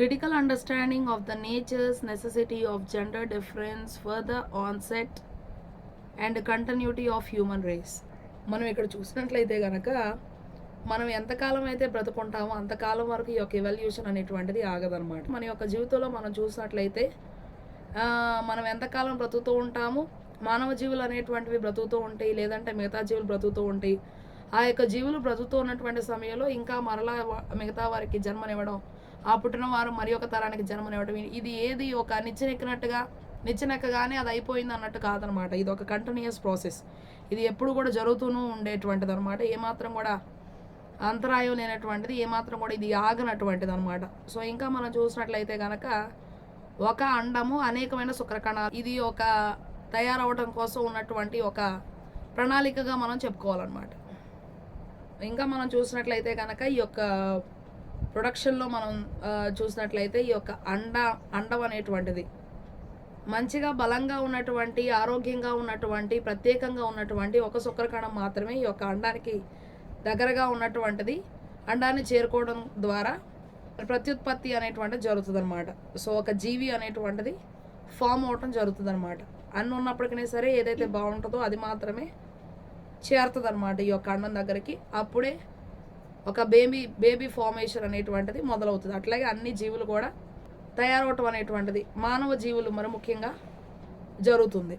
critical understanding of the nature's necessity of gender difference for the onset and continuity of human race. మనం ఇక్కడ చూసినట్లయితే కనుక మనం ఎంతకాలం అయితే బ్రతుకుంటామో అంతకాలం వరకు ఈ యొక్క ఎవల్యూషన్ అనేటువంటిది ఆగదనమాట. మన యొక్క జీవితంలో మనం చూసినట్లయితే మనం ఎంతకాలం బ్రతుకుతూ ఉంటాము, మానవ జీవులు అనేటువంటివి బ్రతుకుతూ ఉంటాయి, లేదంటే మిగతా జీవులు బ్రతుకుతూ ఉంటాయి. ఆ యొక్క జీవులు బ్రతుకుతూ ఉన్నటువంటి సమయంలో ఇంకా మరలా మిగతా వారికి జన్మనివ్వడం, ఆ పుట్టిన వారు మరి ఒక తరానికి జన్మనివ్వడం, ఇది ఏది ఒక నిచ్చెనెక్కగానే అది అయిపోయింది అన్నట్టు కాదనమాట. ఇది ఒక కంటిన్యూస్ ప్రాసెస్. ఇది ఎప్పుడు కూడా జరుగుతూనూ ఉండేటువంటిది అనమాట. ఏమాత్రం కూడా అంతరాయం లేనటువంటిది, ఏమాత్రం కూడా ఇది ఆగనటువంటిది అనమాట. సో ఇంకా మనం చూసినట్లయితే కనుక ఒక అండము అనేకమైన శుక్రకణాలు, ఇది ఒక తయారవడం కోసం ఉన్నటువంటి ఒక ప్రణాళికగా మనం చెప్పుకోవాలన్నమాట. ఇంకా మనం చూసినట్లయితే కనుక ఈ యొక్క ప్రొడక్షన్లో మనం చూసినట్లయితే ఈ యొక్క అండం అనేటువంటిది మంచిగా బలంగా ఉన్నటువంటి, ఆరోగ్యంగా ఉన్నటువంటి, ప్రత్యేకంగా ఉన్నటువంటి ఒక శుక్రకణం మాత్రమే ఈ యొక్క అండానికి దగ్గరగా ఉన్నటువంటిది. అండాన్ని చేరుకోవడం ద్వారా ప్రత్యుత్పత్తి అనేటువంటిది జరుగుతుంది అనమాట. సో ఒక జీవి అనేటువంటిది ఫామ్ అవటం జరుగుతుంది అనమాట. అన్ని ఉన్నప్పటికీ సరే ఏదైతే బాగుంటుందో అది మాత్రమే చేరుతుంది అనమాట ఈ యొక్క అండం దగ్గరికి. అప్పుడే ఒక బేబీ ఫార్మేషన్ అనేటువంటిది మొదలవుతుంది. అట్లాగే అన్ని జీవులు కూడా తయారవటం అనేటువంటిది, మానవ జీవులు మరి ముఖ్యంగా జరుగుతుంది.